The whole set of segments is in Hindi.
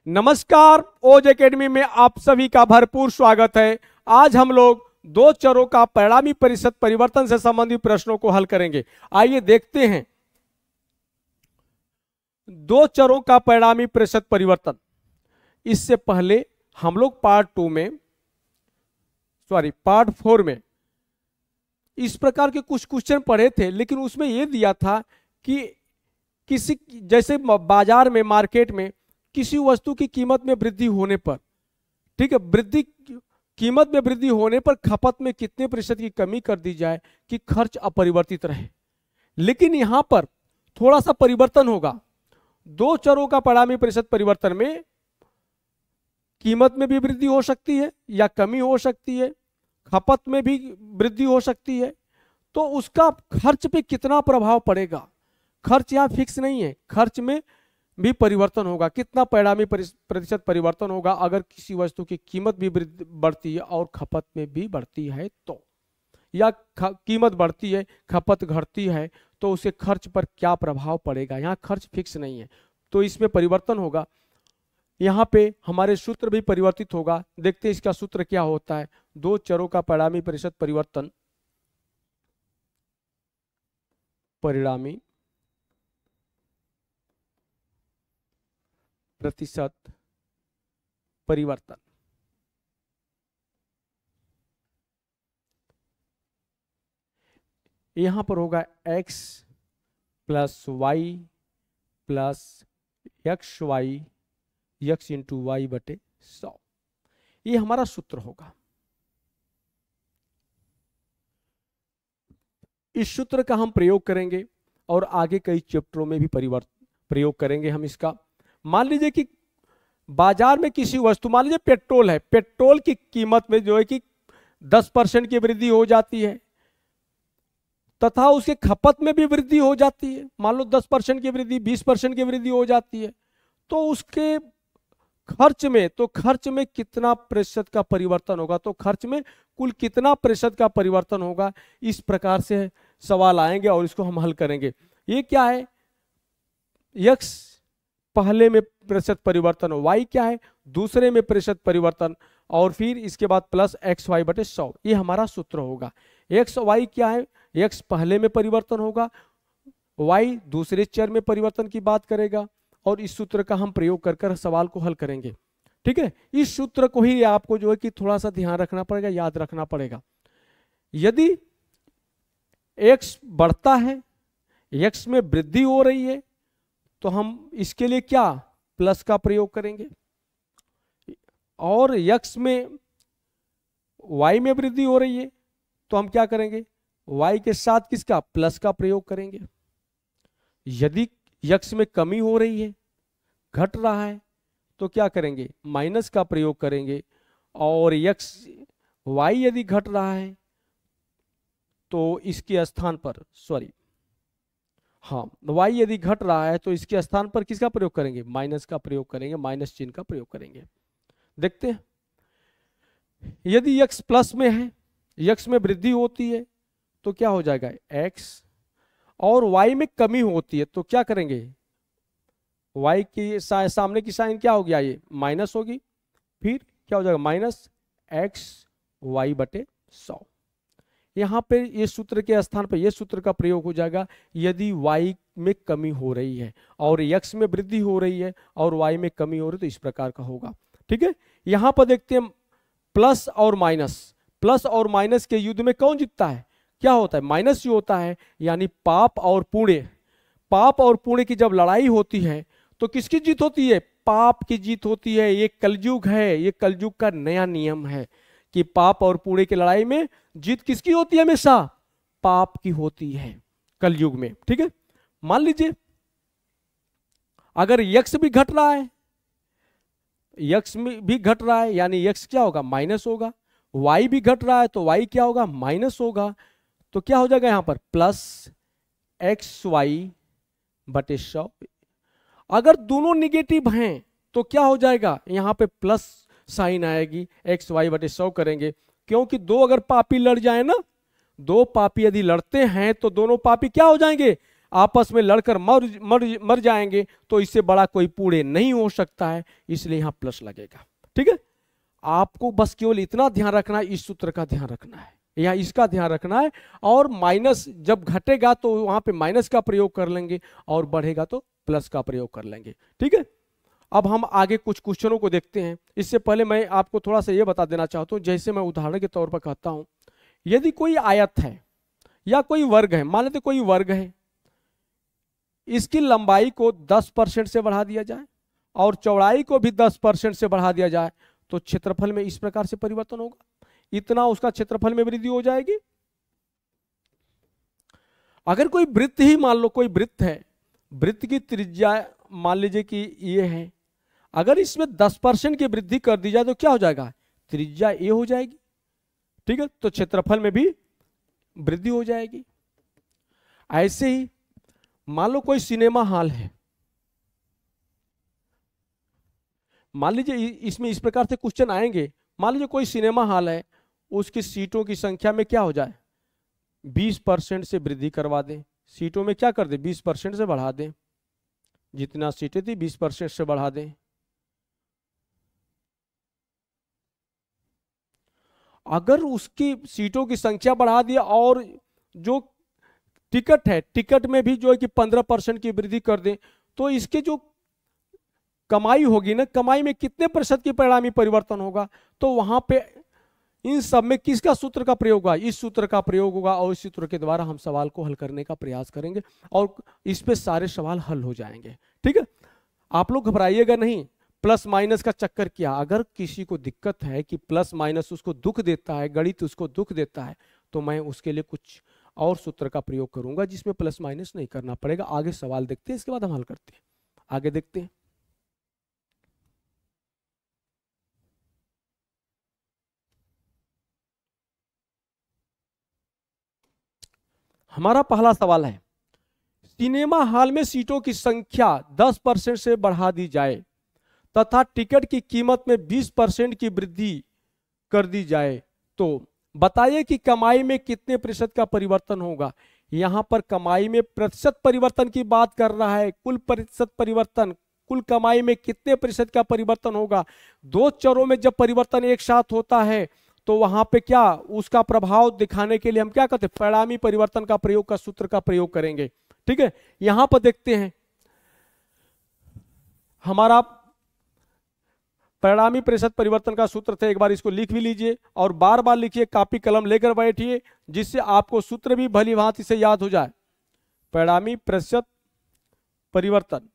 नमस्कार, ओज एकेडमी में आप सभी का भरपूर स्वागत है। आज हम लोग दो चरों का परिणामी प्रतिशत परिवर्तन से संबंधित प्रश्नों को हल करेंगे। आइए देखते हैं दो चरों का परिणामी प्रतिशत परिवर्तन। इससे पहले हम लोग पार्ट 4 में इस प्रकार के कुछ क्वेश्चन पढ़े थे, लेकिन उसमें यह दिया था कि किसी जैसे बाजार में, मार्केट में किसी वस्तु की कीमत में वृद्धि होने पर, ठीक है, कीमत में वृद्धि होने पर खपत में कितने प्रतिशत की कमी कर दी जाए कि खर्च अपरिवर्तित रहे। लेकिन यहां पर थोड़ा सा परिवर्तन होगा। दो चरों का परिणामी प्रतिशत परिवर्तन में कीमत में भी वृद्धि हो सकती है या कमी हो सकती है, खपत में भी वृद्धि हो सकती है। तो उसका खर्च पे कितना प्रभाव पड़ेगा, खर्च यहां फिक्स नहीं है, खर्च में भी परिवर्तन होगा। कितना परिणामी प्रतिशत परिवर्तन होगा अगर किसी वस्तु की कीमत भी बढ़ती है और खपत में भी बढ़ती है तो, या कीमत बढ़ती है खपत घटती है तो उसे खर्च पर क्या प्रभाव पड़ेगा। यहाँ खर्च फिक्स नहीं है तो इसमें परिवर्तन होगा। यहाँ पे हमारे सूत्र भी परिवर्तित होगा। देखते हैं इसका सूत्र क्या होता है। दो चरों का परिणामी प्रतिशत परिवर्तन, परिणामी प्रतिशत परिवर्तन। यहां पर होगा x plus y plus x y x into y बटे 100। ये हमारा सूत्र होगा। इस सूत्र का हम प्रयोग करेंगे और आगे कई चैप्टरों में भी प्रयोग करेंगे हम इसका। मान लीजिए कि बाजार में किसी वस्तु, मान लीजिए पेट्रोल है, पेट्रोल की कीमत में जो है कि 10% की वृद्धि हो जाती है तथा उसके खपत में भी वृद्धि हो जाती है। मान लो 10% की वृद्धि, 20% की वृद्धि हो जाती है तो उसके खर्च में कितना प्रतिशत का परिवर्तन होगा, तो खर्च में कुल कितना प्रतिशत का परिवर्तन होगा। इस प्रकार से सवाल आएंगे और इसको हम हल करेंगे। ये क्या है, x पहले में प्रतिशत परिवर्तन, y क्या है दूसरे में प्रतिशत परिवर्तन, और फिर इसके बाद प्लस एक्स वाई बटे 100। ये हमारा सूत्र होगा। x y क्या है, x पहले में परिवर्तन होगा, y दूसरे चर में परिवर्तन की बात करेगा, और इस सूत्र का हम प्रयोग कर सवाल को हल करेंगे। ठीक है, इस सूत्र को ही आपको जो है कि थोड़ा सा ध्यान रखना पड़ेगा, याद रखना पड़ेगा। यदि x बढ़ता है, x में वृद्धि हो रही है, तो हम इसके लिए क्या प्लस का प्रयोग करेंगे, और x में y में वृद्धि हो रही है तो हम क्या करेंगे, y के साथ किसका प्लस का प्रयोग करेंगे। यदि x में कमी हो रही है, घट रहा है, तो क्या करेंगे माइनस का प्रयोग करेंगे, और y यदि घट रहा है तो इसके स्थान पर y यदि घट रहा है तो इसके स्थान पर किसका प्रयोग करेंगे, माइनस का प्रयोग करेंगे, माइनस चिन्ह का प्रयोग करेंगे। देखते हैं, यदि x प्लस में है, x में वृद्धि होती है तो क्या हो जाएगा x, और y में कमी होती है तो क्या करेंगे, y की सामने की साइन क्या हो गया, ये माइनस होगी, फिर क्या हो जाएगा माइनस एक्स वाई बटे 100। यहाँ पे ये सूत्र के स्थान पर ये सूत्र का प्रयोग हो जाएगा यदि y में कमी हो रही है और x में वृद्धि हो रही है और y में कमी हो रही है, तो इस प्रकार का होगा। ठीक है, यहाँ पर देखते हैं प्लस और माइनस के युद्ध में कौन जीतता है, क्या होता है, माइनस ही होता है। यानी पाप और पुण्य की जब लड़ाई होती है तो किसकी जीत होती है, पाप की जीत होती है। ये कलयुग है, ये कलयुग का नया नियम है कि पाप और पुण्य की लड़ाई में जीत किसकी होती है, हमेशा पाप की होती है कलयुग में। ठीक है, मान लीजिए अगर x भी घट रहा है, x में भी घट रहा है, यानी x क्या होगा माइनस होगा, y भी घट रहा है तो y क्या होगा माइनस होगा, तो क्या हो जाएगा यहां पर प्लस एक्स वाई बटे 100। अगर दोनों निगेटिव हैं तो क्या हो जाएगा, यहां पे प्लस साइन आएगी, एक्स वाई बटे 100 करेंगे, क्योंकि दो अगर पापी लड़ जाए ना, दो पापी यदि लड़ते हैं तो दोनों पापी क्या हो जाएंगे, आपस में लड़कर मर जाएंगे, तो इससे बड़ा कोई पूरे नहीं हो सकता है, इसलिए यहां प्लस लगेगा। ठीक है, आपको बस केवल इतना ध्यान रखना है, इस सूत्र का ध्यान रखना है या इसका ध्यान रखना है, और माइनस जब घटेगा तो वहां पे माइनस का प्रयोग कर लेंगे और बढ़ेगा तो प्लस का प्रयोग कर लेंगे। ठीक है, अब हम आगे कुछ क्वेश्चनों को देखते हैं। इससे पहले मैं आपको थोड़ा सा यह बता देना चाहता हूं, जैसे मैं उदाहरण के तौर पर कहता हूं, यदि कोई आयत है या कोई वर्ग है, मान लेते कोई वर्ग है, इसकी लंबाई को 10% से बढ़ा दिया जाए और चौड़ाई को भी 10% से बढ़ा दिया जाए, तो क्षेत्रफल में इस प्रकार से परिवर्तन होगा, इतना उसका क्षेत्रफल में वृद्धि हो जाएगी। अगर कोई वृत्त ही मान लो, कोई वृत्त है, वृत्त की त्रिज्या मान लीजिए कि ये है, अगर इसमें 10% की वृद्धि कर दी जाए तो क्या हो जाएगा, त्रिज्या ए हो जाएगी। ठीक है, तो क्षेत्रफल में भी वृद्धि हो जाएगी। ऐसे ही मान लो कोई सिनेमा हॉल है, मान लीजिए इसमें इस प्रकार से क्वेश्चन आएंगे, मान लीजिए कोई सिनेमा हॉल है, उसकी सीटों की संख्या में क्या हो जाए, 20% से वृद्धि करवा दें, सीटों में क्या कर दें, 20% से बढ़ा दें, जितना सीटें थी 20% से बढ़ा दें। अगर उसकी सीटों की संख्या बढ़ा दिया और जो टिकट है, टिकट में भी जो है कि 15% की वृद्धि कर दें, तो इसके जो कमाई होगी ना, कमाई में कितने प्रतिशत की परिणामी परिवर्तन होगा, तो वहां पे इन सब में किसका सूत्र का प्रयोग होगा, इस सूत्र का प्रयोग होगा, और इस सूत्र के द्वारा हम सवाल को हल करने का प्रयास करेंगे और इस पे सारे सवाल हल हो जाएंगे। ठीक है, आप लोग घबराइएगा नहीं, प्लस माइनस का चक्कर किया, अगर किसी को दिक्कत है कि प्लस माइनस उसको दुख देता है, गणित उसको दुख देता है, तो मैं उसके लिए कुछ और सूत्र का प्रयोग करूंगा जिसमें प्लस माइनस नहीं करना पड़ेगा। आगे सवाल देखते हैं, इसके बाद हम हल करते हैं, आगे देखते हैं। हमारा पहला सवाल है, सिनेमा हॉल में सीटों की संख्या 10% से बढ़ा दी जाए तथा टिकट की कीमत में 20% की वृद्धि कर दी जाए, तो बताइए कि कमाई में कितने प्रतिशत का परिवर्तन होगा। यहां पर कमाई में प्रतिशत परिवर्तन की बात कर रहा है, कुल प्रतिशत परिवर्तन, कुल कमाई में कितने प्रतिशत का परिवर्तन होगा। दो चरों में जब परिवर्तन एक साथ होता है तो वहां पे क्या, उसका प्रभाव दिखाने के लिए हम क्या करते हैं, परिणामी परिवर्तन का प्रयोग का सूत्र का प्रयोग करेंगे। ठीक है, यहां पर देखते हैं, हमारा परिणामी प्रतिशत परिवर्तन का सूत्र था, एक बार इसको लिख भी लीजिए और बार बार लिखिए, कॉपी कलम लेकर बैठिए, जिससे आपको सूत्र भी भली भांति से याद हो जाए। परिणामी प्रतिशत परिवर्तन,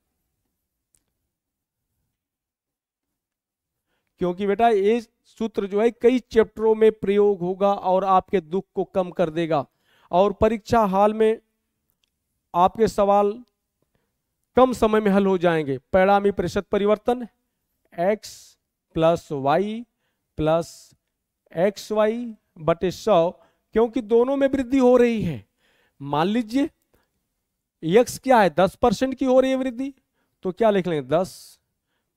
क्योंकि बेटा ये सूत्र जो है कई चैप्टरों में प्रयोग होगा और आपके दुख को कम कर देगा, और परीक्षा हाल में आपके सवाल कम समय में हल हो जाएंगे। परिणामी प्रतिशत परिवर्तन x plus y plus x y बटे 100, क्योंकि दोनों में वृद्धि हो रही है। मान लीजिए x क्या है, 10% की हो रही है वृद्धि, तो क्या लिख लेंगे, 10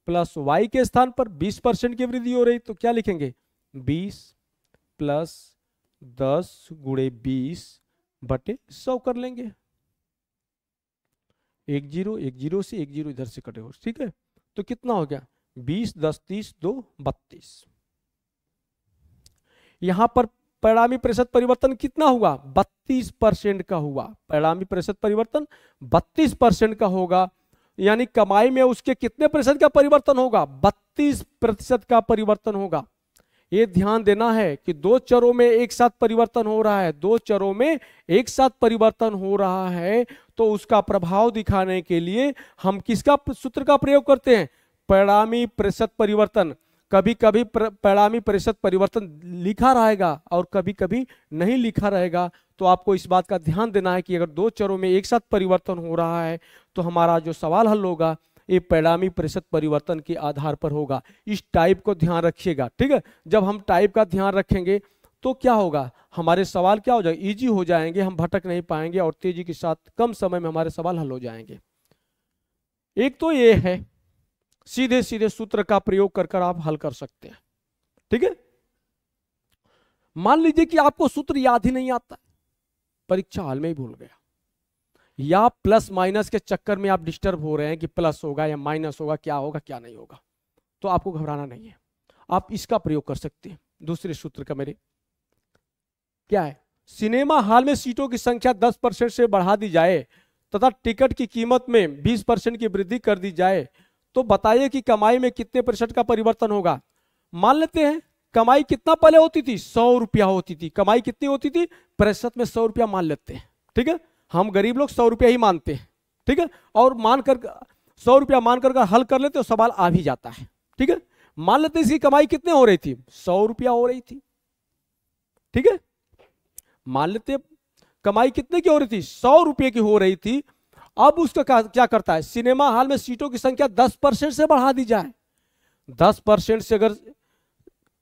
प्लस y के स्थान पर 20% की वृद्धि हो रही, तो क्या लिखेंगे, 20 प्लस 10 गुणे 20 बटे 100 कर लेंगे। 1 0 से 1 0 इधर से कटे हो, ठीक है, तो कितना हो गया, 20 10 30 2 32। यहां पर परिणामी प्रतिशत परिवर्तन कितना हुआ, 32% का हुआ। परिणामी प्रतिशत परिवर्तन 32% का होगा, यानी कमाई में उसके कितने प्रतिशत का परिवर्तन होगा, 32% का परिवर्तन होगा। ये ध्यान देना है कि दो चरों में एक साथ परिवर्तन हो रहा है, दो चरों में एक साथ परिवर्तन हो रहा है, तो उसका प्रभाव दिखाने के लिए हम किसका सूत्र का प्रयोग करते हैं, परिणामी प्रतिशत परिवर्तन। कभी कभी परिणामी प्रतिशत परिवर्तन लिखा रहेगा और कभी कभी नहीं लिखा रहेगा, तो आपको इस बात का ध्यान देना है कि अगर दो चरों में एक साथ परिवर्तन हो रहा है तो हमारा जो सवाल हल होगा ये परिणामी प्रतिशत परिवर्तन के आधार पर होगा। इस टाइप को ध्यान रखिएगा, ठीक है। जब हम टाइप का ध्यान रखेंगे तो क्या होगा, हमारे सवाल क्या हो जाएगा, इजी हो जाएंगे, हम भटक नहीं पाएंगे और तेजी के साथ कम समय में हमारे सवाल हल हो जाएंगे। एक तो ये है, सीधे सीधे सूत्र का प्रयोग कर आप हल कर सकते हैं, ठीक है। मान लीजिए कि आपको सूत्र याद ही नहीं आता, परीक्षा हाल में ही भूल गया, या प्लस माइनस के चक्कर में आप डिस्टर्ब हो रहे हैं कि प्लस होगा या माइनस होगा, क्या होगा क्या नहीं होगा, तो आपको घबराना नहीं है, आप इसका प्रयोग कर सकते हैं। दूसरे सूत्र का मेरे क्या है, सिनेमा हॉल में सीटों की संख्या 10% से बढ़ा दी जाए तथा टिकट की कीमत में 20% की वृद्धि कर दी जाए तो बताइए कि कमाई में कितने प्रतिशत का परिवर्तन होगा। मान लेते हैं कमाई कितना पहले होती थी, 100 रुपया होती थी। कमाई कितनी होती थी, प्रतिशत में 100 रुपया मान लेते हैं, ठीक है, हम गरीब लोग 100 रुपया ही मानते हैं, ठीक है, और मानकर 100 रुपया मानकर हल कर लेते तो सवाल आ भी जाता है, ठीक है। मान लेते इसकी कमाई कितने हो रही थी, 100 रुपया हो रही थी, ठीक है, मान लेते कमाई कितने की हो रही थी, 100 रुपये की हो रही थी। अब उसका क्या करता है, सिनेमा हॉल में सीटों की संख्या 10% से बढ़ा दी जाए। 10% से अगर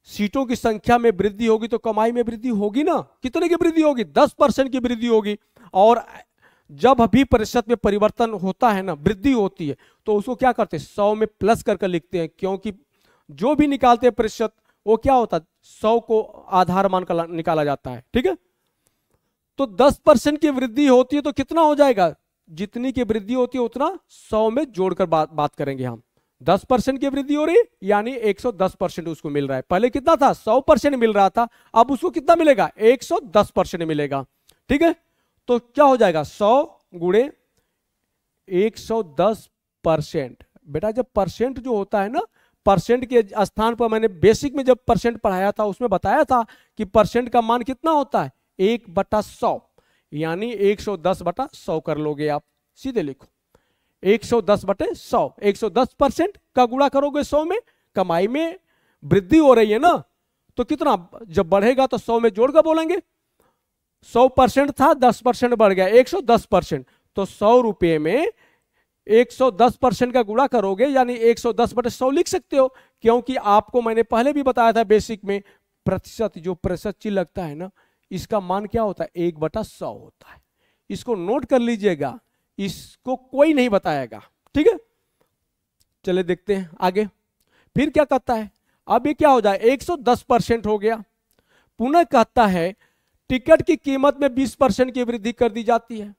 सीटों की संख्या में वृद्धि होगी तो कमाई में वृद्धि होगी ना, कितने की वृद्धि होगी, 10% की वृद्धि होगी। और जब भी प्रतिशत में परिवर्तन होता है ना, वृद्धि होती है, तो उसको क्या करते हैं, 100 में प्लस करके लिखते हैं, क्योंकि जो भी निकालते हैं प्रतिशत वो क्या होता है, 100 को आधार मानकर निकाला जाता है, ठीक है। तो 10% की वृद्धि होती है तो कितना हो जाएगा, जितनी की वृद्धि होती है उतना 100 में जोड़कर बात करेंगे हम। 10% की वृद्धि हो रही है यानी 110% उसको मिल रहा है। पहले कितना था, 100% मिल रहा था, अब उसको कितना मिलेगा, 110% मिलेगा, ठीक है। तो क्या हो जाएगा, 100 गुणे 110%। बेटा जब परसेंट जो होता है ना, परसेंट के स्थान पर मैंने बेसिक में जब परसेंट पढ़ाया था उसमें बताया था कि परसेंट का मान कितना होता है, 1/100, यानी 110/100 कर लोगे आप, सीधे लिखो 110/100। 110% का गुणा करोगे 100 में, कमाई में वृद्धि हो रही है ना, तो कितना जब बढ़ेगा तो 100 में जोड़कर बोलेंगे, 100% था, 10% बढ़ गया, 110%, तो 100 रुपये में 110% का गुणा करोगे यानी 110/100 लिख सकते हो, क्योंकि आपको मैंने पहले भी बताया था बेसिक में, प्रतिशत जो प्रतिशत चिन्ह लगता है ना, इसका मान क्या होता है, 1/100 होता है। इसको नोट कर लीजिएगा, इसको कोई नहीं बताएगा, ठीक है। चले देखते हैं आगे, फिर क्या कहता है, अब ये क्या हो जाए, 110% हो गया। पुनः कहता है टिकट की कीमत में 20% की वृद्धि कर दी जाती है,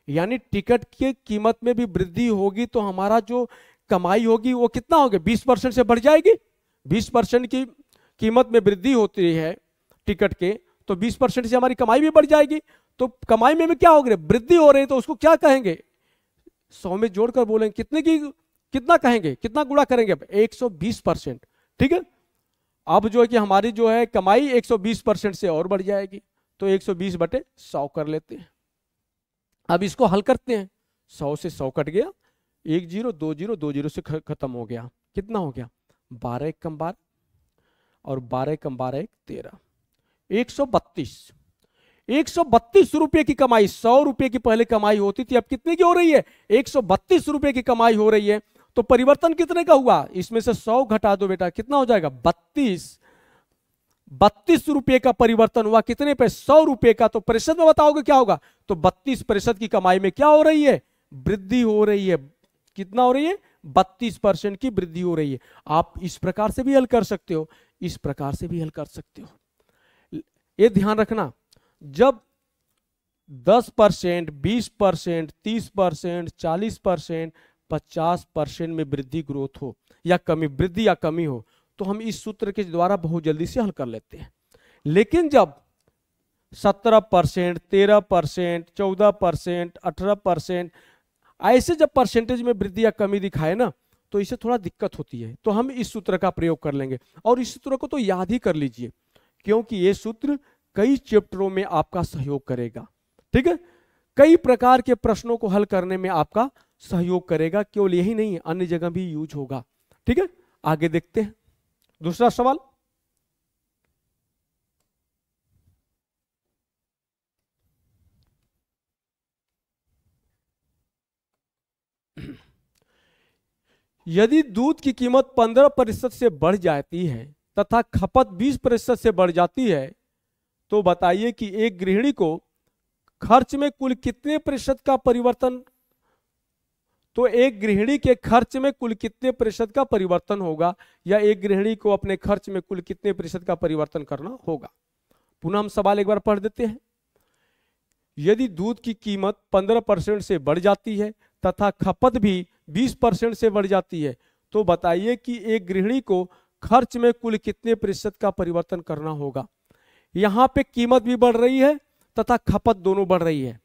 यानी टिकट की कीमत में भी वृद्धि होगी तो हमारा जो कमाई होगी वो कितना होगी, 20% से बढ़ जाएगी। 20% की कीमत में वृद्धि होती है टिकट के, तो 20% से हमारी कमाई भी बढ़ जाएगी। तो कमाई में भी क्या हो गया, वृद्धि हो रही है, तो उसको क्या कहेंगे, 100 में जोड़कर बोलेंगे, कितने की कितना कहेंगे, कितना गुणा करेंगे, 120%, ठीक है। अब जो है कि हमारी जो है कमाई 120% से और बढ़ जाएगी, तो 120/100 कर लेते हैं। अब इसको हल करते हैं, 100 से 100 कट गया, 1 0 2 0 2 0 से खत्म हो गया, कितना हो गया, 12 1 कम 12 और 12 कम 12 1 13, 132। 132 रुपए की कमाई, 100 रुपए की पहले कमाई होती थी, अब कितने की हो रही है, 132 रुपए की कमाई हो रही है। तो परिवर्तन कितने का हुआ, इसमें से 100 घटा दो बेटा, कितना हो जाएगा, 32 रुपए का परिवर्तन हुआ, कितने पे, 100 रुपए का। तो प्रतिशत में बताओगे क्या होगा, तो 32% की कमाई में क्या हो रही है, वृद्धि हो रही है। कितना हो रही है, 32% की वृद्धि हो रही है। आप इस प्रकार से भी हल कर सकते हो, इस प्रकार से भी हल कर सकते हो। ये ध्यान रखना, जब 10%, 20%, 30%, 40%, 50% में वृद्धि ग्रोथ हो या कमी, वृद्धि या कमी हो, तो हम इस सूत्र के द्वारा बहुत जल्दी से हल कर लेते हैं। लेकिन जब 17%, 13%, 14%, 18%, ऐसे जब परसेंटेज में वृद्धि या कमी दिखाए ना, तो इससे थोड़ा दिक्कत होती है। तो हम इस सूत्र का प्रयोग कर लेंगे, और इस सूत्र को तो याद ही कर लीजिए, क्योंकि ये सूत्र कई चैप्टरों में आपका सहयोग करेगा, ठीक है। कई प्रकार के प्रश्नों को हल करने में आपका सहयोग करेगा, केवल यही नहीं, अन्य जगह भी यूज होगा, ठीक है। आगे देखते हैं दूसरा सवाल। यदि दूध की कीमत 15% से बढ़ जाती है तथा खपत 20% से बढ़ जाती है, तो बताइए कि एक गृहिणी को खर्च में कुल कितने प्रतिशत का परिवर्तन, तो एक गृहिणी के खर्च में कुल कितने प्रतिशत का परिवर्तन होगा, या एक गृहिणी को अपने खर्च में कुल कितने प्रतिशत का परिवर्तन करना होगा। पुनः हम सवाल एक बार पढ़ देते हैं। यदि दूध की कीमत 15% से बढ़ जाती है तथा खपत भी 20% से बढ़ जाती है, तो बताइए कि एक गृहिणी को खर्च में कुल कितने प्रतिशत का परिवर्तन करना होगा। यहां पे कीमत भी बढ़ रही है तथा खपत दोनों बढ़ रही है।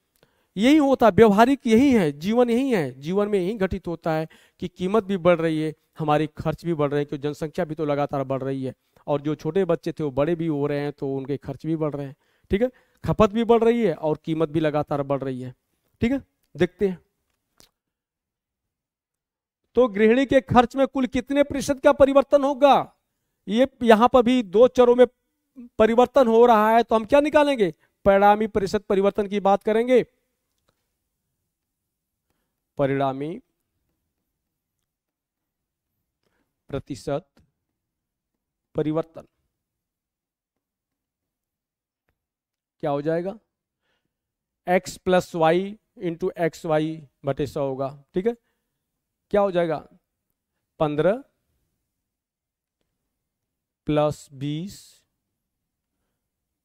यही होता है, व्यवहारिक यही है, जीवन यही है, जीवन में यही घटित होता है कि कीमत भी बढ़ रही है, हमारी खर्च भी बढ़ रहे हैं, क्योंकि जनसंख्या भी तो लगातार बढ़ रही है, और जो छोटे बच्चे थे वो बड़े भी हो रहे हैं, तो उनके खर्च भी बढ़ रहे हैं। ठीक है, खपत भी बढ़ रही है और कीमत भी लगातार बढ़ रही है। ठीक है, देखते हैं तो गृहिणी के खर्च में कुल कितने प्रतिशत का परिवर्तन होगा। ये यहां पर भी दो चरों में परिवर्तन हो रहा है, तो हम क्या निकालेंगे, परिणामी प्रतिशत परिवर्तन की बात करेंगे। परिणामी प्रतिशत परिवर्तन क्या हो जाएगा, x plus y into x y बटे 100 होगा। ठीक है, क्या हो जाएगा, 15 प्लस 20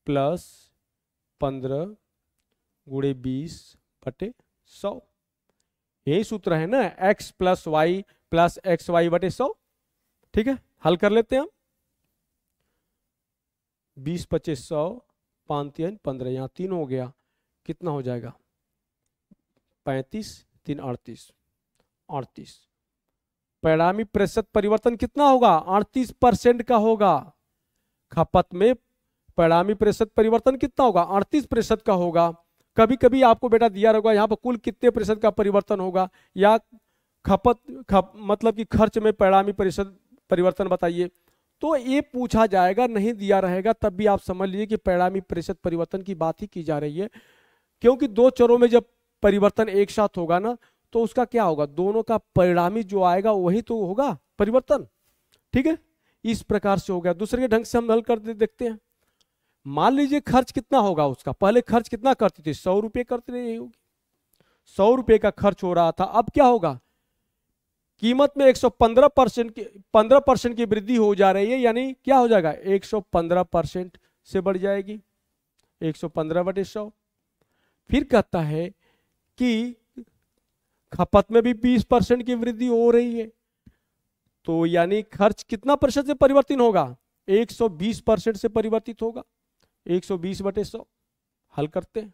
प्लस 15 गुणे 20 बटे 100। यही सूत्र है ना, x plus y plus x y बटे 100। ठीक है, हल कर लेते हैं हम। 20 25 100, 5 3 15, यहाँ 3 हो गया, कितना हो जाएगा, 35 3 38, 38। परिणामी प्रतिशत परिवर्तन कितना होगा, 38% का होगा। खपत में परिणामी प्रतिशत परिवर्तन कितना होगा, 38% का होगा। कभी कभी आपको बेटा दिया रहेगा यहाँ पर कुल कितने प्रतिशत का परिवर्तन होगा, या मतलब कि खर्च में परिणामी प्रतिशत परिवर्तन बताइए, तो ये पूछा जाएगा। नहीं दिया रहेगा तब भी आप समझ लीजिए कि परिणामी प्रतिशत परिवर्तन की बात ही की जा रही है, क्योंकि दो चरों में जब परिवर्तन एक साथ होगा ना, तो उसका क्या होगा, दोनों का परिणामी जो आएगा वही तो होगा परिवर्तन। ठीक है, इस प्रकार से हो गया। दूसरे के ढंग से हम हल कर देखते हैं। मान लीजिए खर्च कितना होगा उसका, पहले खर्च कितना करती थी, 100 रुपये करते रही होगी, 100 रुपये का खर्च हो रहा था। अब क्या होगा, कीमत में 115% की 15% की वृद्धि हो जा रही है, यानी क्या हो जाएगा, 115% से बढ़ जाएगी, 115 बटे 100। फिर कहता है कि खपत में भी 20% की वृद्धि हो रही है, तो यानी खर्च कितना प्रतिशत से परिवर्तित होगा, 120% से परिवर्तित होगा, 120 बटे 100। हल करते हैं,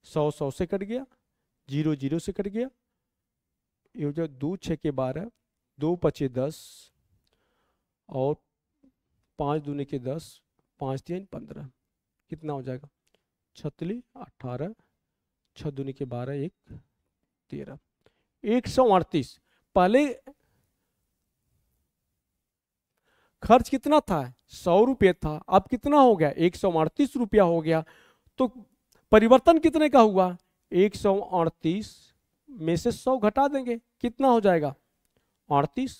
100 100 से कट गया, 0 0 से कट गया, ये हो जाए 2 6 के 12, 2 5 10 और 5 दूनी के 10, 5 3 15, कितना हो जाएगा, 36 18, 6 दूनी के 12 1 13, 138। पहले खर्च कितना था, 100 रुपये था, अब कितना हो गया, 138 रुपया हो गया। तो परिवर्तन कितने का हुआ, 138 में से 100 घटा देंगे, कितना हो जाएगा, 38।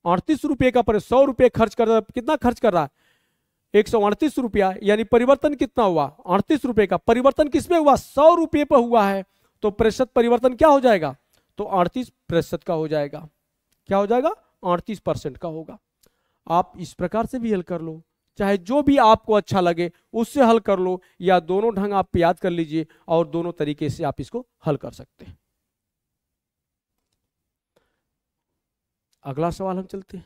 38 रुपये का पर 100 रुपये खर्च कर रहा है, कितना खर्च कर रहा है, 138 रुपया, यानी परिवर्तन कितना हुआ, 38 रुपये का। परिवर्तन किसमें हुआ, 100 रुपये पर हुआ है, तो प्रतिशत परिवर्तन क्या हो जाएगा, तो 38% का हो जाएगा। क्या हो जाएगा, 38% का होगा। आप इस प्रकार से भी हल कर लो, चाहे जो भी आपको अच्छा लगे उससे हल कर लो, या दोनों ढंग आप याद कर लीजिए और दोनों तरीके से आप इसको हल कर सकते हैं। अगला सवाल हम चलते हैं।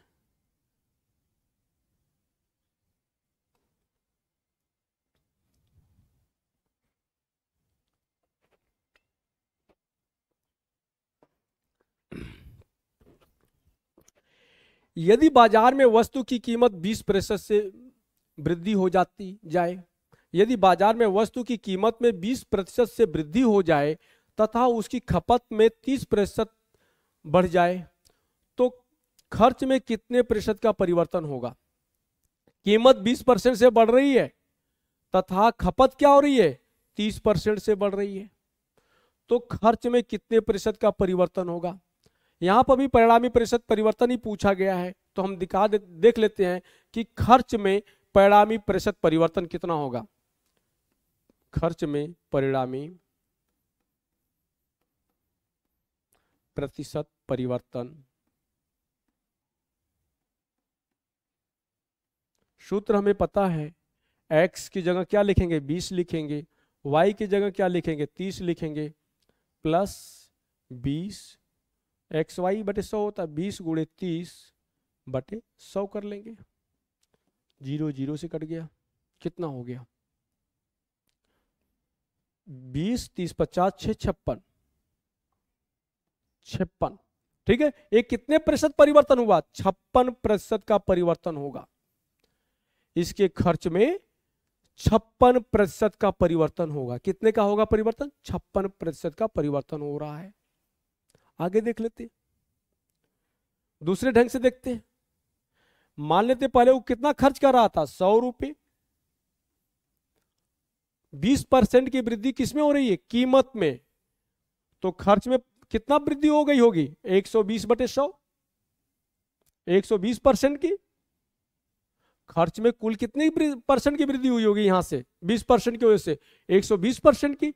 यदि बाजार में वस्तु की कीमत 20% से वृद्धि हो जाती जाए, यदि बाजार में वस्तु की कीमत में 20% से वृद्धि हो जाए तथा उसकी खपत में 30% बढ़ जाए, तो खर्च में कितने प्रतिशत का परिवर्तन होगा। कीमत 20% से बढ़ रही है तथा खपत क्या हो रही है, 30% से बढ़ रही है, तो खर्च में कितने प्रतिशत का परिवर्तन होगा। यहां पर भी परिणामी प्रतिशत परिवर्तन ही पूछा गया है, तो हम देख लेते हैं कि खर्च में परिणामी प्रतिशत परिवर्तन कितना होगा। खर्च में परिणामी प्रतिशत परिवर्तन, सूत्र हमें पता है, x की जगह क्या लिखेंगे, 20 लिखेंगे, y की जगह क्या लिखेंगे, 30 लिखेंगे, प्लस 20, XY बटे 100 होता है, 20 गुणे 30 बटे 100 कर लेंगे। 0 0 से कट गया, कितना हो गया, 20 30 50 6 56, 56। ठीक है, ये कितने प्रतिशत परिवर्तन हुआ, 56% का परिवर्तन होगा। इसके खर्च में 56% का परिवर्तन होगा। कितने का होगा परिवर्तन, 56% का परिवर्तन हो रहा है। आगे देख लेते, दूसरे ढंग से देखते हैं। मान लेते पहले वो कितना खर्च कर रहा था, 100 रुपए। 20% की वृद्धि किसमें हो रही है, कीमत में। तो खर्च में कितना वृद्धि हो गई होगी, 120 बटे 100, 120% की। खर्च में कुल कितनी परसेंट की वृद्धि हुई होगी, यहां से 20% की वजह से 120% की।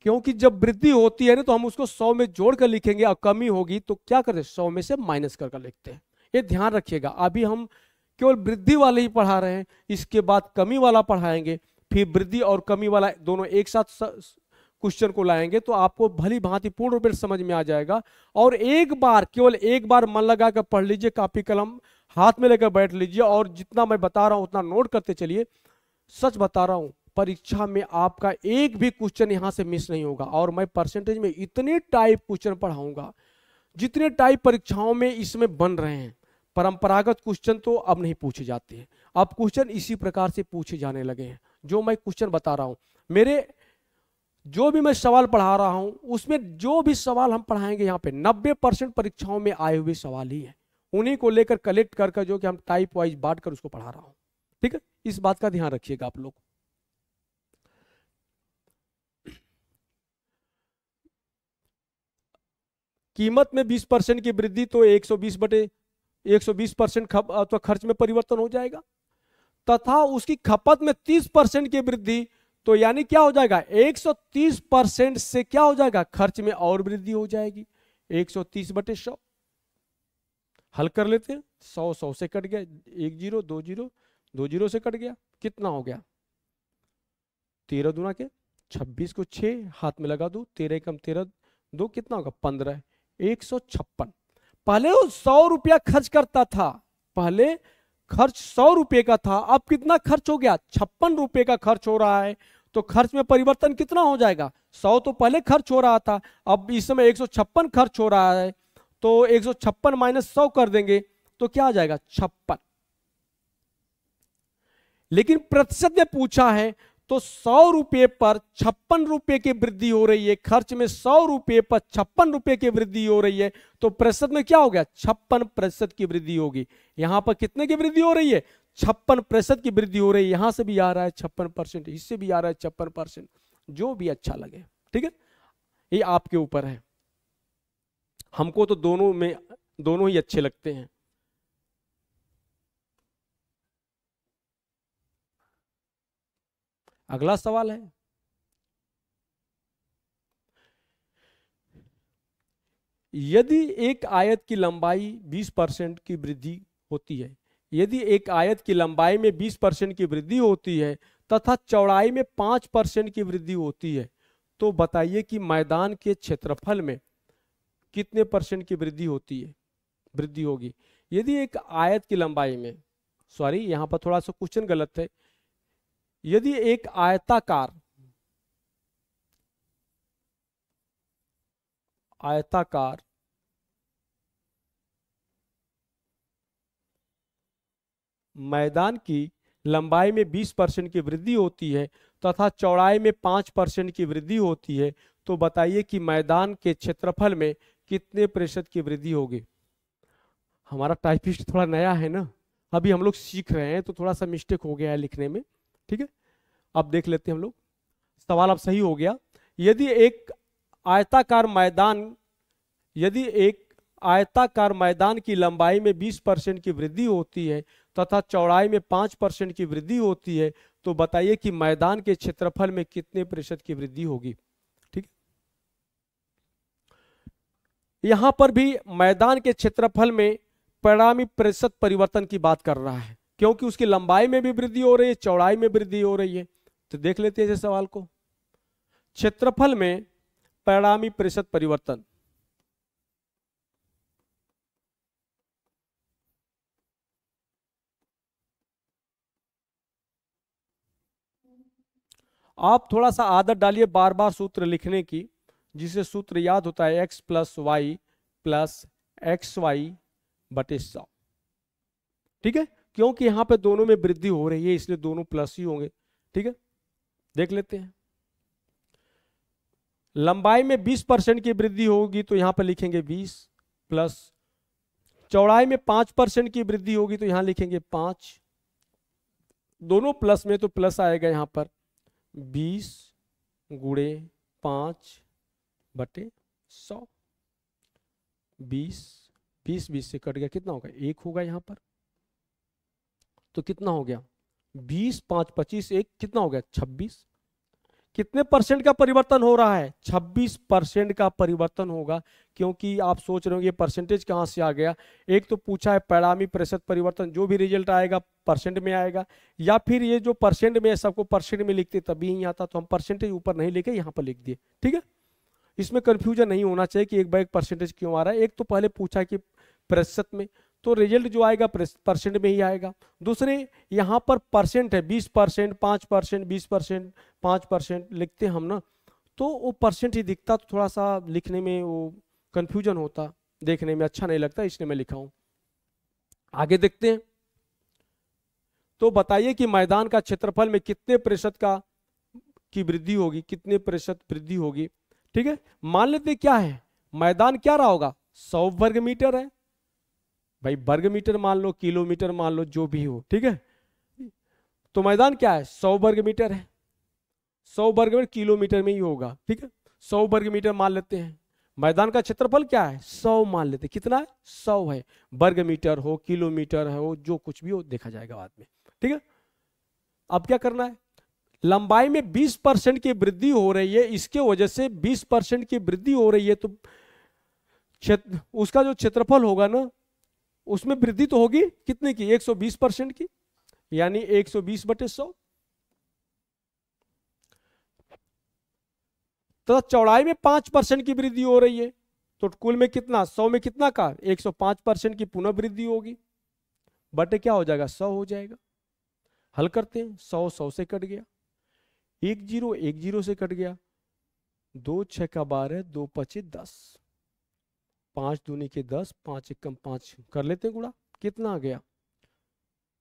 क्योंकि जब वृद्धि होती है ना तो हम उसको 100 में जोड़ कर लिखेंगे, और कमी होगी तो क्या करते हैं, 100 में से माइनस कर लिखते हैं। ये ध्यान रखिएगा। अभी हम केवल वृद्धि वाले ही पढ़ा रहे हैं, इसके बाद कमी वाला पढ़ाएंगे, फिर वृद्धि और कमी वाला दोनों एक साथ क्वेश्चन को लाएंगे, तो आपको भली भांति पूर्ण रूप से समझ में आ जाएगा। और एक बार, केवल एक बार मन लगा कर पढ़ लीजिए, कॉपी कलम हाथ में लेकर बैठ लीजिए, और जितना मैं बता रहा हूं उतना नोट करते चलिए। सच बता रहा हूं, परीक्षा में आपका एक भी क्वेश्चन यहां से मिस नहीं होगा। और मैं परसेंटेज में इतने टाइप क्वेश्चन पढ़ाऊंगा, जितने टाइप परीक्षाओं में इसमें बन रहे हैं। परंपरागत क्वेश्चन तो अब नहीं पूछे जाते हैं, अब क्वेश्चन इसी प्रकार से पूछे जाने लगे हैं। जो मैं क्वेश्चन बता रहा हूं, मेरे जो भी मैं सवाल पढ़ा रहा हूं, उसमें जो भी सवाल हम पढ़ाएंगे यहाँ पे 90% परीक्षाओं में आए हुए सवाल ही है। उन्हीं को लेकर कलेक्ट कर जो कि हम टाइप वाइज बांट कर उसको पढ़ा रहा हूं। ठीक है, इस बात का ध्यान रखिएगा आप लोग। कीमत में 20% की वृद्धि, तो 120% तो खर्च में परिवर्तन हो जाएगा। तथा उसकी खपत में 30% की वृद्धि, तो यानी क्या हो जाएगा, 130% से क्या हो जाएगा, खर्च में और वृद्धि हो जाएगी। 130 बटे 100 हल कर लेते हैं। 100 100 से कट गया, 1 0 2 0 2 0 से कट गया, कितना हो गया, 13 दूना के 26 को 6 हाथ में लगा दो, 13 कम 13 2 कितना होगा 15, 156। पहले वो 100 रुपया खर्च करता था, पहले खर्च 100 रुपये का था, अब कितना खर्च हो गया, 56 रुपये का खर्च हो रहा है। तो खर्च में परिवर्तन कितना हो जाएगा, 100 तो पहले खर्च हो रहा था, अब इस समय 156 खर्च हो रहा है। तो 156 माइनस 100 कर देंगे तो क्या आ जाएगा, 56। लेकिन प्रतिशत में पूछा है, तो 100 रुपये पर 56 रुपये की वृद्धि हो रही है। खर्च में 100 रुपये पर 56 रुपये की वृद्धि हो रही है, तो प्रतिशत में क्या हो गया, 56% की वृद्धि होगी। यहां पर कितने की वृद्धि हो रही है, 56% की वृद्धि हो रही है। यहां से भी आ रहा है 56%, इससे भी आ रहा है 56%, जो भी अच्छा लगे। ठीक है, ये आपके ऊपर है। हमको तो दोनों ही अच्छे लगते हैं। अगला सवाल है, यदि एक आयत की लंबाई 20% की वृद्धि होती है, यदि एक आयत की लंबाई में 20% की वृद्धि होती है तथा चौड़ाई में 5% की वृद्धि होती है, तो बताइए कि मैदान के क्षेत्रफल में कितने % की वृद्धि होगी। यदि एक आयत की लंबाई में, सॉरी यहां पर थोड़ा सा क्वेश्चन गलत है, यदि एक आयताकार मैदान की लंबाई में 20% की वृद्धि होती है तथा चौड़ाई में 5% की वृद्धि होती है, तो बताइए कि मैदान के क्षेत्रफल में कितने % की वृद्धि होगी। हमारा टाइपिस्ट थोड़ा नया है ना, अभी हम लोग सीख रहे हैं, तो थोड़ा सा मिस्टेक हो गया है लिखने में। ठीक है, अब देख लेते हैं हम लोग, सवाल अब सही हो गया। यदि एक आयताकार मैदान की लंबाई में 20% की वृद्धि होती है तथा चौड़ाई में 5% की वृद्धि होती है, तो बताइए कि मैदान के क्षेत्रफल में कितने % की वृद्धि होगी। ठीक, यहां पर भी मैदान के क्षेत्रफल में परिणामी % परिवर्तन की बात कर रहा है, क्योंकि उसकी लंबाई में भी वृद्धि हो रही है, चौड़ाई में वृद्धि हो रही है। तो देख लेते हैं इस सवाल को। क्षेत्रफल में परिणामी प्रतिशत परिवर्तन। आप थोड़ा सा आदत डालिए बार बार सूत्र लिखने की, जिसे सूत्र याद होता है x plus y plus x y बटे 100। ठीक है, क्योंकि यहां पे दोनों में वृद्धि हो रही है इसलिए दोनों प्लस ही होंगे। ठीक है, देख लेते हैं। लंबाई में 20% की वृद्धि होगी तो यहां पर लिखेंगे 20 प्लस, चौड़ाई में 5% की वृद्धि होगी तो यहां लिखेंगे 5, दोनों प्लस में तो प्लस आएगा यहां पर 20 गुणे 5 बटे 100। 20 20 से कट गया, कितना होगा 1 होगा यहां पर, तो कितना हो गया 20 5 25 1 कितना हो गया 26। कितने परसेंट का परिवर्तन हो रहा है 26% का परिवर्तन होगा। क्योंकि आप सोच रहे हो ये परसेंटेज कहां से आ गया, एक तो पूछा है परिणामी प्रतिशत परिवर्तन, जो भी रिजल्ट आएगा परसेंट में आएगा, या फिर ये जो परसेंट में सबको परसेंट में लिखते तभी ही आता, तो हम परसेंटेज ऊपर नहीं लिखे यहां पर लिख दिए। ठीक है, इसमें कंफ्यूजन नहीं होना चाहिए कि एक बार एक परसेंटेज क्यों आ रहा है। एक तो पहले पूछा कि प्रतिशत में, तो रिजल्ट जो आएगा परसेंट में ही आएगा। दूसरे यहाँ पर परसेंट है 20%, 5%, 20%, 5% लिखते हम ना, तो वो परसेंट ही दिखता तो थोड़ा सा लिखने में वो कंफ्यूजन होता, देखने में अच्छा नहीं लगता, इसलिए मैं लिखा हूं। आगे देखते हैं। तो बताइए कि मैदान का क्षेत्रफल में कितने प्रतिशत की वृद्धि होगी, कितने प्रतिशत वृद्धि होगी। ठीक है, मान लेते क्या है, मैदान क्या रहा होगा 100 वर्ग मीटर है भाई, वर्ग मीटर मान लो, किलोमीटर मान लो, जो भी हो। ठीक है, तो मैदान क्या है 100 वर्ग मीटर है, 100 वर्ग मीटर किलोमीटर में ही होगा। ठीक है, 100 वर्ग मीटर मान लेते हैं। मैदान का क्षेत्रफल क्या है 100 मान लेते हैं, कितना है 100 है, वर्ग मीटर हो किलोमीटर हो जो कुछ भी हो देखा जाएगा बाद में। ठीक है, अब क्या करना है, लंबाई में 20% की वृद्धि हो रही है, इसके वजह से 20% की वृद्धि हो रही है, तो उसका जो क्षेत्रफल होगा ना उसमें वृद्धि तो होगी कितने की 120% की, यानी 120 बटे 100। तो चौड़ाई में 5% की वृद्धि हो रही है, तो कुल में कितना 100 में कितना का 105% की पुनः वृद्धि होगी, बटे क्या हो जाएगा 100 हो जाएगा। हल करते हैं, 100 100 से कट गया, 1 0 1 0 से कट गया, 2 6 का 12, 2 5 10, 5 दूनी के 10, 5 1 5 कर लेते हैं गुणा, कितना आ गया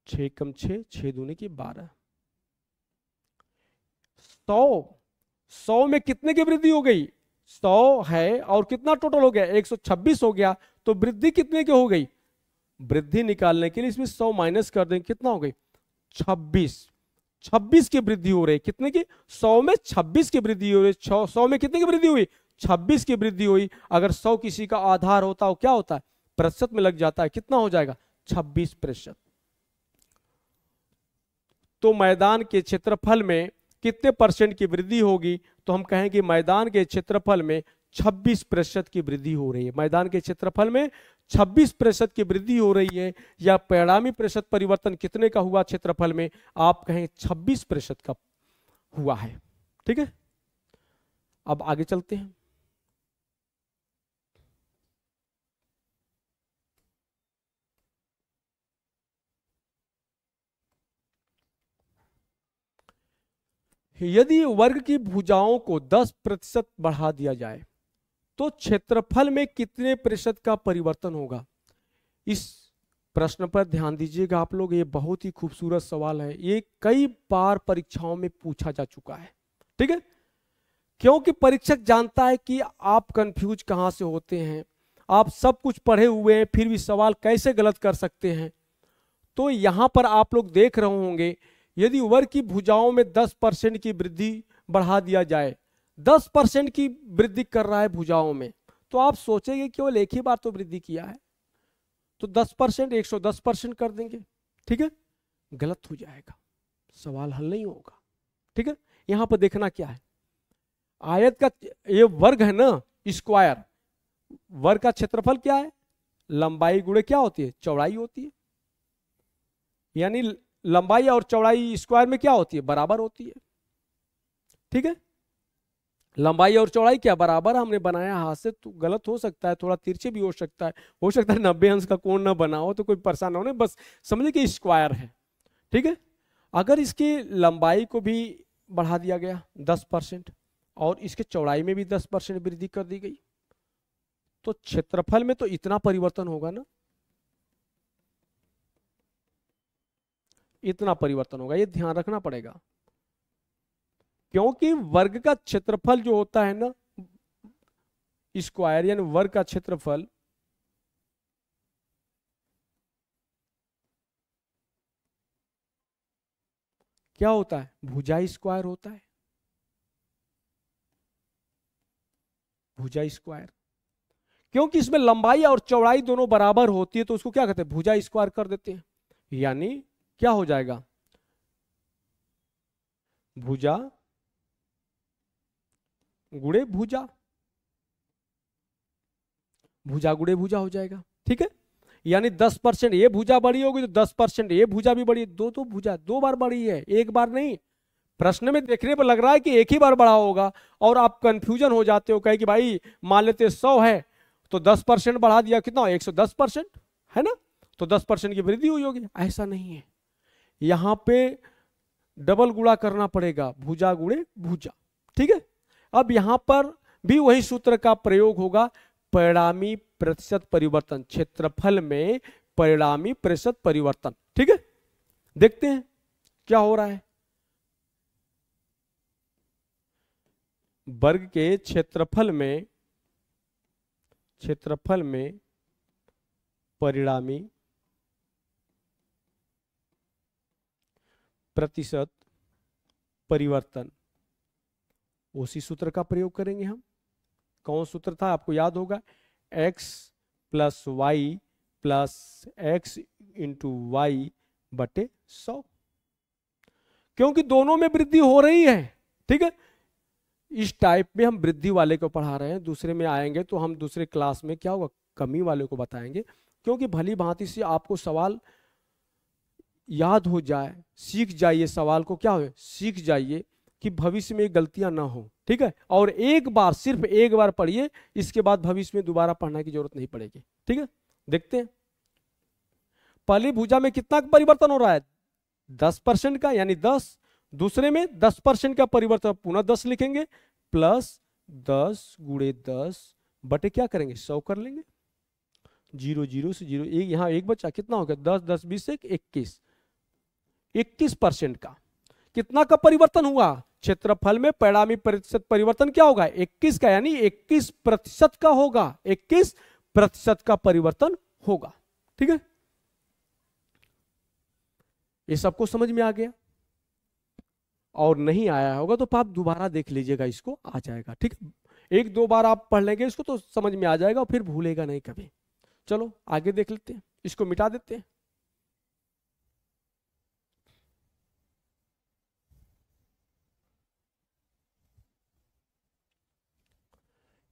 6 कम 6, 6 दूनी की 12। 100 में कितने की वृद्धि हो गई 100 है, और कितना टोटल हो गया 126 हो गया, तो वृद्धि कितने की हो गई, वृद्धि निकालने के लिए इसमें 100 माइनस कर देंगे, कितना हो गई 26 की वृद्धि हो रही, कितने की 100 में 26 की वृद्धि हो रही, 100 में कितने की वृद्धि हुई 26 की वृद्धि हुई। अगर 100 किसी का आधार होता हो क्या होता है प्रतिशत में लग जाता है, कितना हो जाएगा 26%। तो मैदान के क्षेत्रफल में कितने परसेंट की वृद्धि होगी, तो हम कहेंगे मैदान के क्षेत्रफल में 26% की वृद्धि हो रही है, मैदान के क्षेत्रफल में 26% की वृद्धि हो रही है, या परिणामी प्रतिशत परिवर्तन कितने का हुआ क्षेत्रफल में, आप कहें 26% का हुआ है। ठीक है, अब आगे चलते हैं। यदि वर्ग की भुजाओं को 10% बढ़ा दिया जाए तो क्षेत्रफल में कितने प्रतिशत का परिवर्तन होगा। इस प्रश्न पर ध्यान दीजिएगा आप लोग, ये बहुत ही खूबसूरत सवाल है, ये कई बार परीक्षाओं में पूछा जा चुका है। ठीक है, क्योंकि परीक्षक जानता है कि आप कंफ्यूज कहां से होते हैं, आप सब कुछ पढ़े हुए हैं फिर भी सवाल कैसे गलत कर सकते हैं। तो यहां पर आप लोग देख रहे होंगे, यदि वर्ग की भुजाओं में 10% की वृद्धि बढ़ा दिया जाए, 10% की वृद्धि कर रहा है भुजाओं में, तो आप सोचेंगे केवल एक ही बार तो वृद्धि किया है, तो 10% 110% कर देंगे। ठीक है, गलत हो जाएगा, सवाल हल नहीं होगा। ठीक है, यहां पर देखना क्या है, आयत का ये वर्ग है ना स्क्वायर, वर्ग का क्षेत्रफल क्या है लंबाई गुणे क्या होती है चौड़ाई होती है, यानी लंबाई और चौड़ाई स्क्वायर में क्या होती है बराबर होती है। ठीक है। लंबाई और चौड़ाई क्या बराबर हमने बनाया हाथ से, तो गलत हो सकता है, थोड़ा तिरछे भी हो सकता है 90 अंश का कोण ना बना हो, तो कोई परेशान ना हो, बस समझिए कि स्क्वायर है। ठीक है। अगर इसकी लंबाई को भी बढ़ा दिया गया 10% और इसके चौड़ाई में भी 10% वृद्धि कर दी गई, तो क्षेत्रफल में तो इतना परिवर्तन होगा ना, इतना परिवर्तन होगा, ये ध्यान रखना पड़ेगा। क्योंकि वर्ग का क्षेत्रफल जो होता है ना, स्क्वायर यानी वर्ग का क्षेत्रफल, क्या होता है, भुजा स्क्वायर होता है, भुजा स्क्वायर। क्योंकि इसमें लंबाई और चौड़ाई दोनों बराबर होती है, तो उसको क्या कहते हैं, भुजा स्क्वायर कर देते हैं। यानी क्या हो जाएगा, भुजा गुणे भुजा, भुजा गुणे भुजा हो जाएगा। ठीक है। यानी 10% ये भुजा बड़ी होगी तो 10% ये भुजा भी बड़ी, दो भुजा दो बार बड़ी है, एक बार नहीं। प्रश्न में देखने पर लग रहा है कि एक ही बार बड़ा होगा और आप कंफ्यूजन हो जाते हो, कहे कि भाई मान लेते 100 है तो 10% बढ़ा दिया, कितना 110% है ना, तो 10% की वृद्धि हुई होगी। ऐसा नहीं है, यहां पे डबल गुणा करना पड़ेगा, भुजा गुणे भुजा। ठीक है। अब यहां पर भी वही सूत्र का प्रयोग होगा, परिणामी प्रतिशत परिवर्तन, क्षेत्रफल में परिणामी प्रतिशत परिवर्तन। ठीक है। देखते हैं क्या हो रहा है। वर्ग के क्षेत्रफल में परिणामी प्रतिशत परिवर्तन, उसी सूत्र का प्रयोग करेंगे हम। कौन सूत्र था आपको याद होगा, x plus y plus x into y बटे 100, क्योंकि दोनों में वृद्धि हो रही है। ठीक है। इस टाइप में हम वृद्धि वाले को पढ़ा रहे हैं, दूसरे में आएंगे तो हम दूसरे क्लास में क्या होगा, कमी वाले को बताएंगे। क्योंकि भली भांति से आपको सवाल याद हो जाए, सीख जाइए सवाल को, क्या हो सीख जाइए कि भविष्य में गलतियां ना हो। ठीक है। और एक बार, सिर्फ एक बार पढ़िए, इसके बाद भविष्य में दोबारा पढ़ने की जरूरत नहीं पड़ेगी। ठीक है। देखते हैं पहली भुजा में कितना परिवर्तन हो रहा है, 10% का, यानी 10। दूसरे में 10% का परिवर्तन, पुनः 10 लिखेंगे, प्लस 10 गुणे 10 बटे क्या करेंगे 100 कर लेंगे। 0 0 से 0 एक, यहां एक बचा, कितना हो गया 10 10 20 से 21, 21% का कितना का परिवर्तन हुआ, क्षेत्रफल में परिणामी प्रतिशत परिवर्तन क्या होगा 21 का, यानी 21% का होगा, 21% का परिवर्तन होगा। ठीक है। ये सबको समझ में आ गया, और नहीं आया होगा तो आप दोबारा देख लीजिएगा, इसको आ जाएगा। ठीक है। एक दो बार आप पढ़ लेंगे इसको तो समझ में आ जाएगा, फिर भूलेगा नहीं कभी। चलो आगे देख लेते हैं, इसको मिटा देते हैं।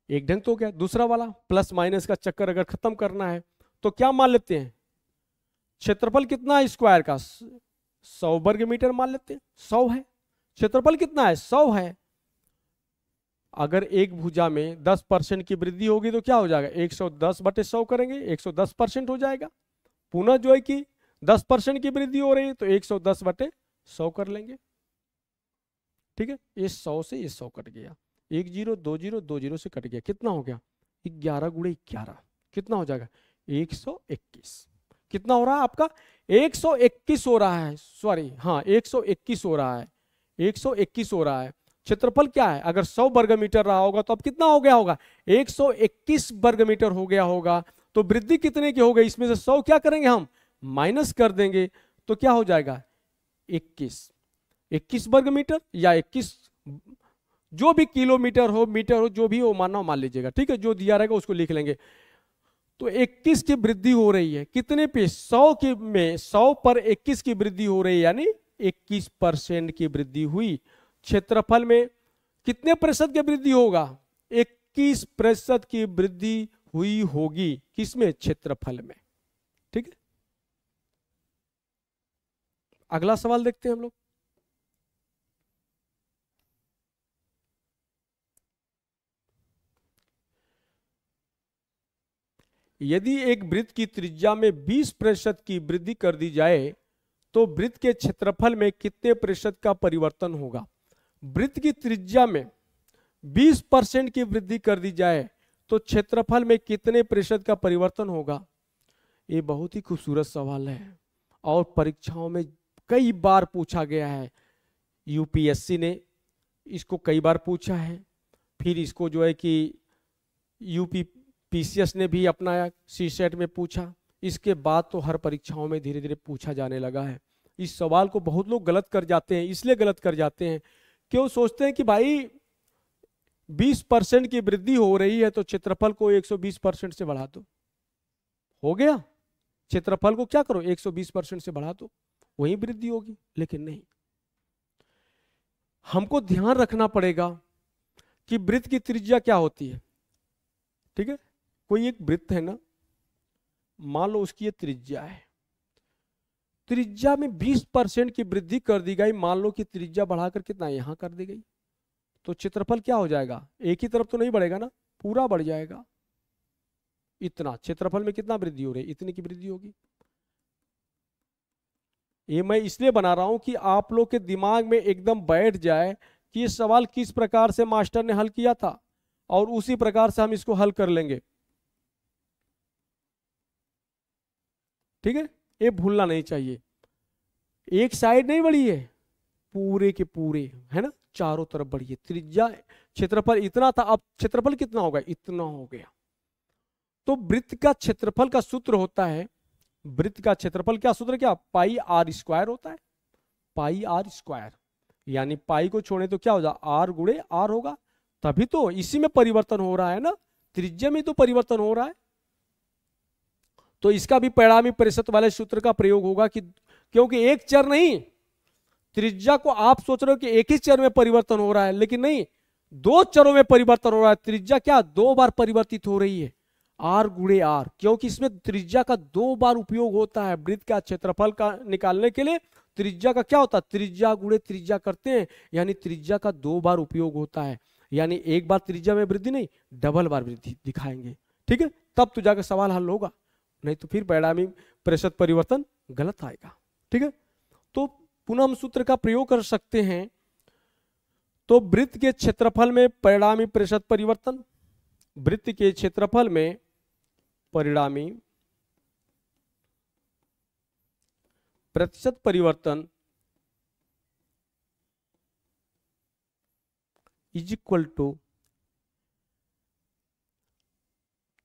एक ढंग तो हो गया। दूसरा वाला प्लस माइनस का चक्कर अगर खत्म करना है तो क्या मान लेते हैं, क्षेत्रफल कितना है स्क्वायर का 100 वर्ग मीटर मान लेते हैं, 100 है। क्षेत्रफल कितना है 100 है। अगर एक भुजा में 10% की वृद्धि होगी तो क्या हो जाएगा 110 बटे 100 करेंगे, 110% हो जाएगा। पुनः जो है कि 10% की वृद्धि हो रही है तो 110 बटे 100 कर लेंगे। ठीक है। ये 100 से ये 100 कट गया, 1 0 2 0 2 0 से कट गया, कितना हो गया 11 गुणे 11, कितना हो जाएगा 121। कितना हो रहा है आपका 121 हो रहा है, सॉरी हाँ 121 हो रहा है, 121 हो रहा है। क्षेत्रफल क्या है, अगर 100 वर्ग मीटर रहा होगा तो अब कितना हो गया होगा 121 वर्ग मीटर हो गया होगा। तो वृद्धि कितने की हो गई, इसमें से 100 क्या करेंगे हम माइनस कर देंगे, तो क्या हो जाएगा 21 वर्ग मीटर या 21 जो भी किलोमीटर हो मीटर हो जो भी हो मानना मान लीजिएगा। ठीक है। जो दिया रहेगा उसको लिख लेंगे। तो 21 की वृद्धि हो रही है कितने पे 100 के में 100 पर 21 की वृद्धि हो रही है, यानी 21% की वृद्धि हुई। क्षेत्रफल में कितने प्रतिशत की वृद्धि होगा 21% की वृद्धि हुई होगी, किसमें क्षेत्रफल में। ठीक है। अगला सवाल देखते हैं हम लोग। यदि एक वृत्त की त्रिज्या में 20% की वृद्धि कर दी जाए तो वृत्त के क्षेत्रफल में कितने प्रतिशत का परिवर्तन होगा। वृत्त की त्रिज्या में 20% की वृद्धि कर दी जाए तो क्षेत्रफल में कितने प्रतिशत का परिवर्तन होगा। ये बहुत ही खूबसूरत सवाल है और परीक्षाओं में कई बार पूछा गया है। यूपीएससी ने इसको कई बार पूछा है, फिर इसको जो है कि यूपीपीसीएस ने भी अपनाया, सीसेट में पूछा, इसके बाद तो हर परीक्षाओं में धीरे धीरे पूछा जाने लगा है। इस सवाल को बहुत लोग गलत कर जाते हैं, इसलिए गलत कर जाते हैं क्यों, सोचते हैं कि भाई 20% की वृद्धि हो रही है तो क्षेत्रफल को 120% से बढ़ा दो, हो गया। क्षेत्रफल को क्या करो 120% से बढ़ा दो, वही वृद्धि होगी। लेकिन नहीं, हमको ध्यान रखना पड़ेगा कि वृत्त की त्रिज्या क्या होती है। ठीक है, कोई एक वृत्त है ना, मान लो उसकी ये त्रिज्या है, त्रिज्या में 20% की वृद्धि कर दी गई, मान लो कि त्रिज्या बढ़ाकर कितना यहां कर दी गई, तो क्षेत्रफल क्या हो जाएगा, एक ही तरफ तो नहीं बढ़ेगा ना, पूरा बढ़ जाएगा। इतना क्षेत्रफल में कितना वृद्धि हो रही है, इतनी की वृद्धि होगी। ये मैं इसलिए बना रहा हूं कि आप लोग के दिमाग में एकदम बैठ जाए कि ये सवाल किस प्रकार से मास्टर ने हल किया था और उसी प्रकार से हम इसको हल कर लेंगे। ठीक है, ये भूलना नहीं चाहिए। एक साइड नहीं बढ़ी है, पूरे के पूरे है ना, चारों तरफ बढ़ी है। त्रिज्या क्षेत्रफल इतना था, अब क्षेत्रफल कितना होगा, इतना हो गया। तो वृत्त का क्षेत्रफल का सूत्र होता है, वृत्त का क्षेत्रफल क्या सूत्र, क्या पाई आर स्क्वायर होता है, पाई आर स्क्वायर। यानी पाई को छोड़े तो क्या हो जाए, आर गुणे आर होगा, तभी तो इसी में परिवर्तन हो रहा है ना, त्रिज्या में तो परिवर्तन हो रहा है। तो इसका भी परिणामी प्रतिशत वाले सूत्र का प्रयोग होगा कि क्योंकि एक चर नहीं, त्रिज्या को आप सोच रहे हो कि एक ही चर में परिवर्तन हो रहा है, लेकिन नहीं, दो चरों में परिवर्तन हो रहा है। त्रिज्या क्या दो बार परिवर्तित हो रही है, आर गुणे आर, क्योंकि इसमें त्रिज्या का दो बार उपयोग होता है। वृत्त का क्षेत्रफल का निकालने के लिए त्रिज्या का क्या होता है, त्रिज्या गुणे त्रिज्या करते हैं, यानी त्रिज्या का दो बार उपयोग होता है। यानी एक बार त्रिज्या में वृद्धि नहीं, डबल बार वृद्धि दिखाएंगे। ठीक है, तब तो जाकर सवाल हल होगा, नहीं तो फिर परिणामी प्रतिशत परिवर्तन गलत आएगा। ठीक है, तो पुनः हम सूत्र का प्रयोग कर सकते हैं। तो वृत्त के क्षेत्रफल में परिणामी प्रतिशत परिवर्तन, वृत्त के क्षेत्रफल में परिणामी प्रतिशत परिवर्तन इज इक्वल टू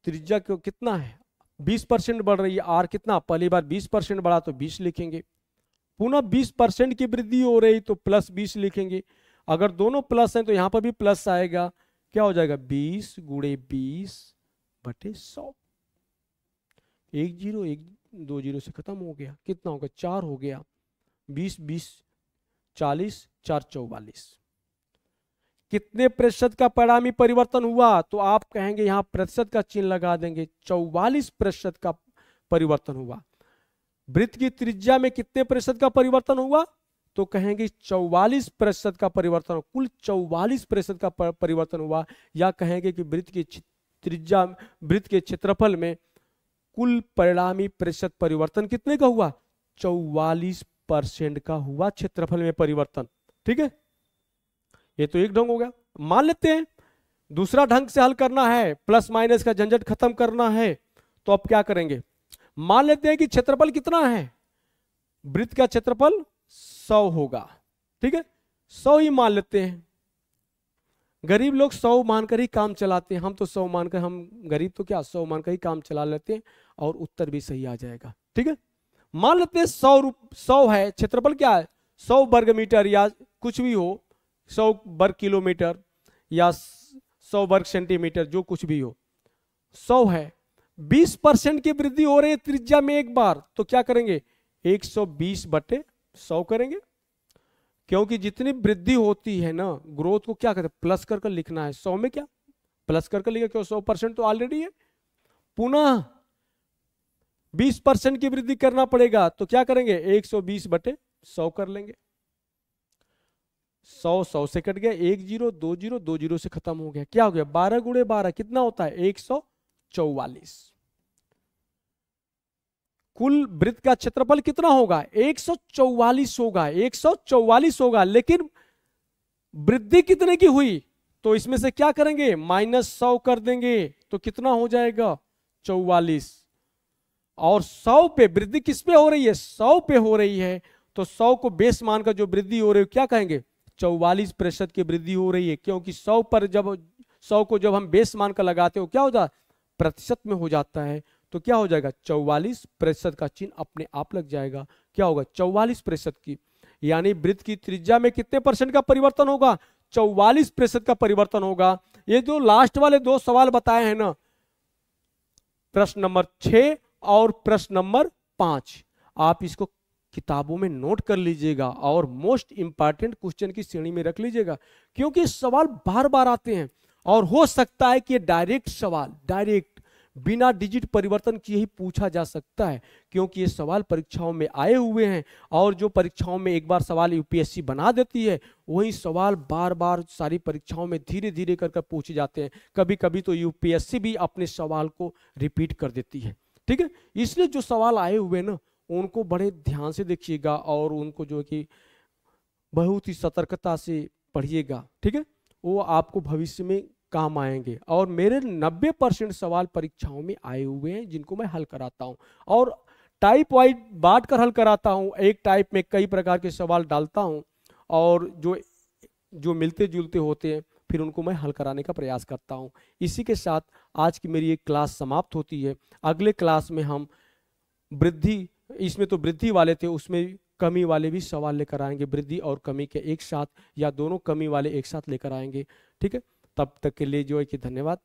त्रिज्या को कितना है 20% बढ़ रही है, आर कितना, पहली बार 20% बढ़ा तो 20 लिखेंगे, पुनः 20% की वृद्धि हो रही तो प्लस 20 लिखेंगे। अगर दोनों प्लस हैं तो यहां पर भी प्लस आएगा, क्या हो जाएगा 20 गुणे 20/100। एक जीरो एक दो जीरो से खत्म हो गया, कितना होगा 4 हो गया, 20 20 40 4 44। कितने प्रतिशत का परिणामी परिवर्तन हुआ, तो आप कहेंगे यहां प्रतिशत का चिन्ह लगा देंगे, 44% का परिवर्तन हुआ। वृत्त की त्रिज्या में कितने प्रतिशत का परिवर्तन हुआ, तो कहेंगे 44% का परिवर्तन, कुल 44% का परिवर्तन हुआ। या कहेंगे कि वृत्त की त्रिज्या, वृत्त के क्षेत्रफल में कुल परिणामी प्रतिशत परिवर्तन कितने का हुआ, 44% का हुआ क्षेत्रफल में परिवर्तन। ठीक है, ये तो एक ढंग हो गया। मान लेते हैं दूसरा ढंग से हल करना है, प्लस माइनस का झंझट खत्म करना है, तो अब क्या करेंगे, मान लेते हैं कि क्षेत्रफल कितना है, वृत्त का क्षेत्रफल 100 होगा। ठीक है, 100 ही मान लेते हैं। गरीब लोग 100 मानकर ही काम चलाते हैं, हम तो 100 मानकर, हम गरीब तो क्या 100 मानकर ही काम चला लेते हैं और उत्तर भी सही आ जाएगा। ठीक है, मान लेते हैं 100 है, क्षेत्रफल क्या है 100 वर्ग मीटर या कुछ भी हो, 100 वर्ग किलोमीटर या 100 वर्ग सेंटीमीटर, जो कुछ भी हो, 100 है। 20% की वृद्धि हो रही है त्रिज्या में एक बार, तो क्या करेंगे 120/100 करेंगे, क्योंकि जितनी वृद्धि होती है ना, ग्रोथ को क्या कहते हैं प्लस कर कर लिखना है। 100 में क्या प्लस कर कर लिखा, क्यों 100% तो ऑलरेडी है, पुनः 20% की वृद्धि करना पड़ेगा, तो क्या करेंगे 120/100 कर लेंगे। 100 से कट गया, 1 0 2 0 2 0 से खत्म हो गया, क्या हो गया 12 गुणे 12 कितना होता है 144। कुल वृत्त का क्षेत्रफल कितना होगा? 144 होगा, 144 होगा। लेकिन वृद्धि कितने की हुई? तो इसमें से क्या करेंगे? -100 कर देंगे, तो कितना हो जाएगा? 44। और 100 पे वृद्धि किस पे हो रही है? 100 पे हो रही है, तो 100 को बेस मानकर जो वृद्धि हो रही है क्या कहेंगे? 44% की वृद्धि हो रही है, क्योंकि 100 पर जब 100 को जब हम बेस मानकर लगाते हो क्या हो जाता? प्रतिशत में हो जाता है। तो क्या हो जाएगा? 44% का चिन्ह अपने आप लग जाएगा। क्या होगा? 44% की, यानी वृत्त की त्रिज्या में कितने % का परिवर्तन होगा? 44% का परिवर्तन होगा। ये जो लास्ट वाले 2 सवाल बताए हैं ना, प्रश्न नंबर 6 और प्रश्न नंबर 5, आप इसको किताबों में नोट कर लीजिएगा और मोस्ट इंपॉर्टेंट क्वेश्चन की श्रेणी में रख लीजिएगा, क्योंकि सवाल बार बार आते हैं और हो सकता है कि डायरेक्ट सवाल, डायरेक्ट बिना डिजिट परिवर्तन किए ही पूछा जा सकता है, क्योंकि ये सवाल परीक्षाओं में आए हुए हैं। और जो परीक्षाओं में एक बार सवाल यूपीएससी बना देती है, वही सवाल बार बार सारी परीक्षाओं में धीरे धीरे कर पूछे जाते हैं। कभी कभी तो यूपीएससी भी अपने सवाल को रिपीट कर देती है। ठीक है, इसलिए जो सवाल आए हुए ना, उनको बड़े ध्यान से देखिएगा और उनको जो है कि बहुत ही सतर्कता से पढ़िएगा। ठीक है, वो आपको भविष्य में काम आएंगे। और मेरे 90% सवाल परीक्षाओं में आए हुए हैं, जिनको मैं हल कराता हूं और टाइप वाइज बांट कर हल कराता हूं। एक टाइप में कई प्रकार के सवाल डालता हूं और जो मिलते जुलते होते हैं, फिर उनको मैं हल कराने का प्रयास करता हूं। इसी के साथ आज की मेरी एक क्लास समाप्त होती है। अगले क्लास में हम वृद्धि, इसमें तो वृद्धि वाले थे, उसमें कमी वाले भी सवाल लेकर आएंगे। वृद्धि और कमी के एक साथ या दोनों कमी वाले एक साथ लेकर आएंगे। ठीक है, तब तक के लिए जो है कि धन्यवाद।